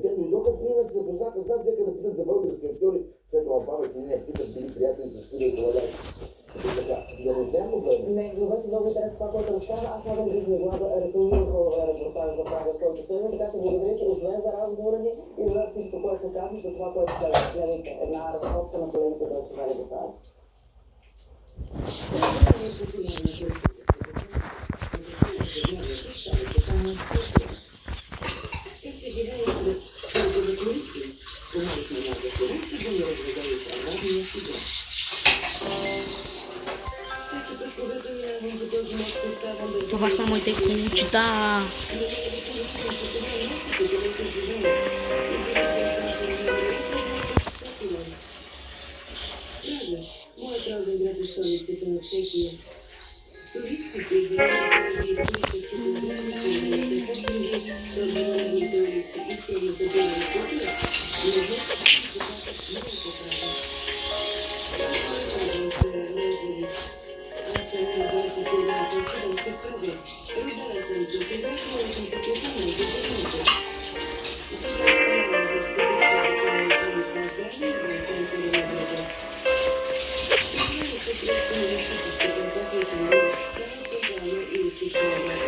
те дойдоха в Сливен, се запознаха с нас, взеха да питат за български актьори. Светла памет и не питат, били приятели с студия Коваляк. Да не взема Не, но беше много интересно това, което разказва. Аз мога да изнеглада рекламирах репортаж за Прага, който следва, така че благодаря, че освен за разговора ни и за всичко, което казваш, за това, което следвайте. Една разходка на колените да очевали до тази. Това са моите кончета. Моят роден град е столицата на Чехия. Туристите и историческите сгради, червените хостинги, дълбонаредните улици и целите белени кухня, не могат да се покажат много по-правилно. Казвам се Режеви. Аз съм на 21 съм студентка в Прага. Родена съм тук и значила съм тук и съм много забавната. Сега спомням в провинцията на Солистно здраве извън центъра на града. Изградът се пред комунистическата епоха и Тимур, цяла централна и източна Европа.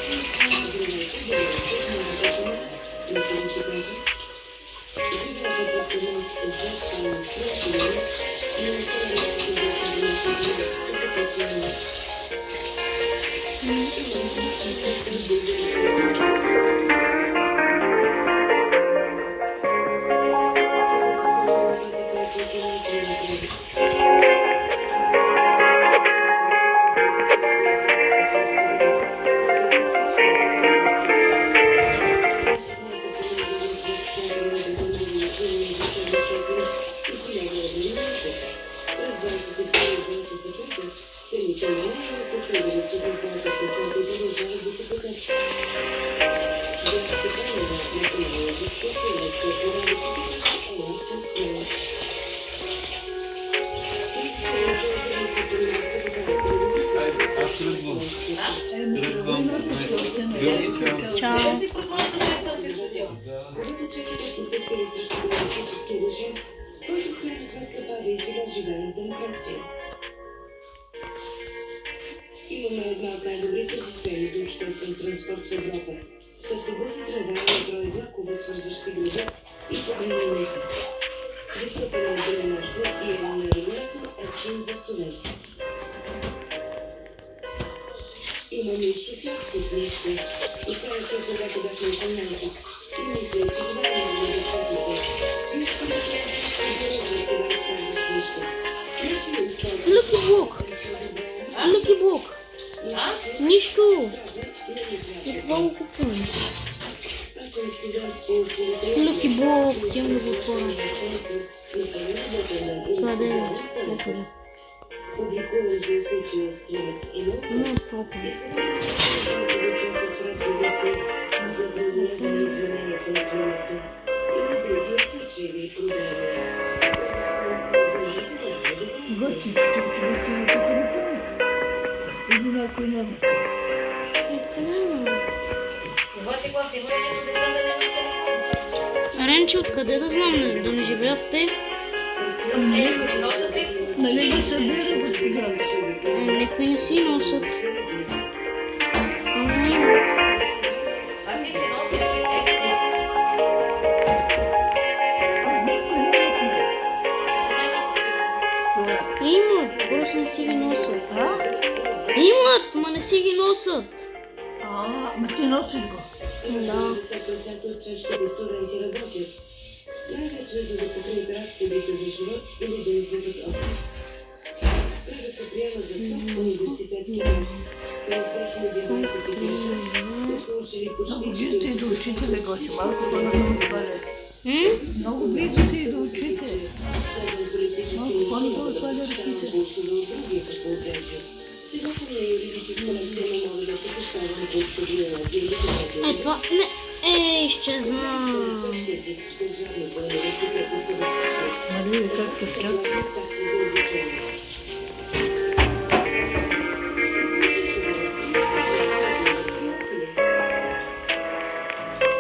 Здравейте, добре се, моята дума, на това ще кажа. Живеят апартамент с две спални с приятели, но на корелеците бяха гранатите, са така членни. Имам личната дължина. Чао. Когато чехите протестира срещу комунистическия режим, който в крайна сметка пада и сега живеем в демокрация. Имаме една от най-добрите системи за обществен транспорт в Европа. С автобуси, трамваи, метро и влакове, свързващи града и покрайнините. Достъпен е до нощно и е невероятно евтин за студенти. Имаме и шофьорско книжка. Историята, когато бяхме 18. И мисля, че това е много да четете. Нищо не трябва да се кога изкарваш книжка. Lucky Book. Lucky Book. Нищо. И това го купувам. Lucky Book. Тя много отворя. Това да е опори. Публикувам за случая с климат и наука. Не, опори. И сега да участват в разговорите за преодоляване на изменението на климата или други устойчиви проблеми. Готи, или някой няма. Ренче, откъде да знам, да не живея в те? Нали ги събира, господа? Никой не си носят. Имат, просто не си ги носят. Имат, ма не си ги носят. Ма ти носиш го. Да. 50% от чешките студенти работят. Най-вече за да покрият разходите за живот или да им платят отпуск. Прага се приема за топ университетски град. През 2023 тук са учили Много почти близо и до учителя, Готи. Малко по-надолу сваля. Много близо ти и до учителя. Малко по-надолу сваля ръците. Сега съм на юридическа лекция, но мога да посещавам курс по биология и литература. Това не изчезна. Нали, както трябва.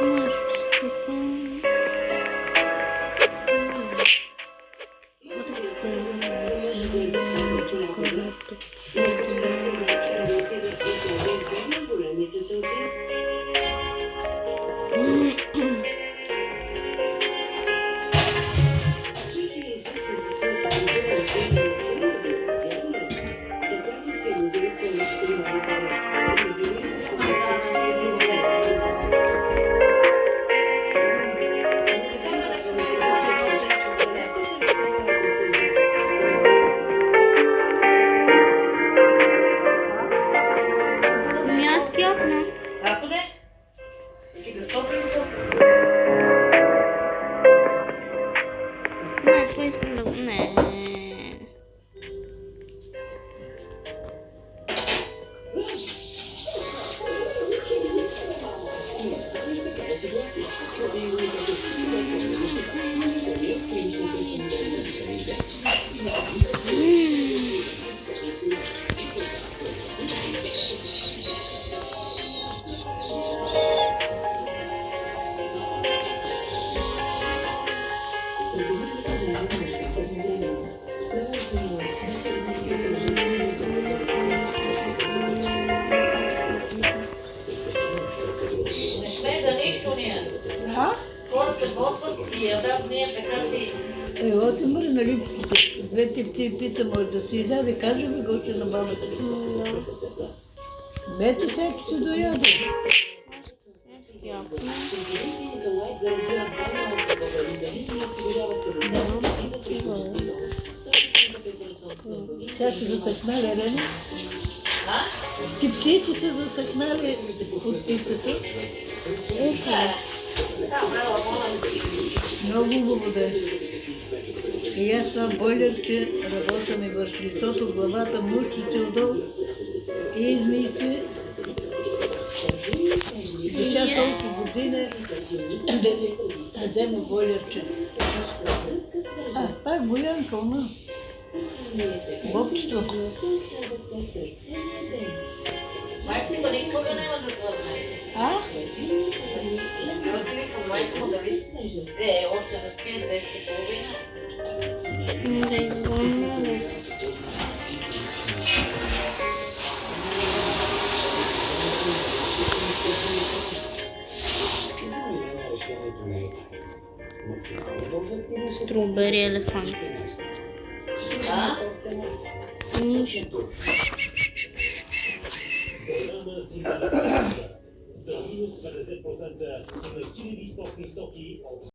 Нещо Не, това искам да... Не. Не сме за нищо ние. А? Хората готвят и ядат, ние така си. Ево ти мър, нали, двете птици пита, може да си изяде, каже ми го, че на бабата. Бето всеки си дояде. Тя се засъхнали, Рене? А? Ти псите се засъхнали от птицата. Да, браво, моля. Много хубаво да е. И аз това бойлерче работя ми върши висото в главата, мушчите отдолу и змиите. За час толкова година да взема бойлерче. Пак боянка, она. Бобчето. Майка никога няма да свърне. А? Георги викам, майка му дали още не спи 10:30. Да извън. Стробери елефант. А? Нищо. До минус 50% на хиляди стоки от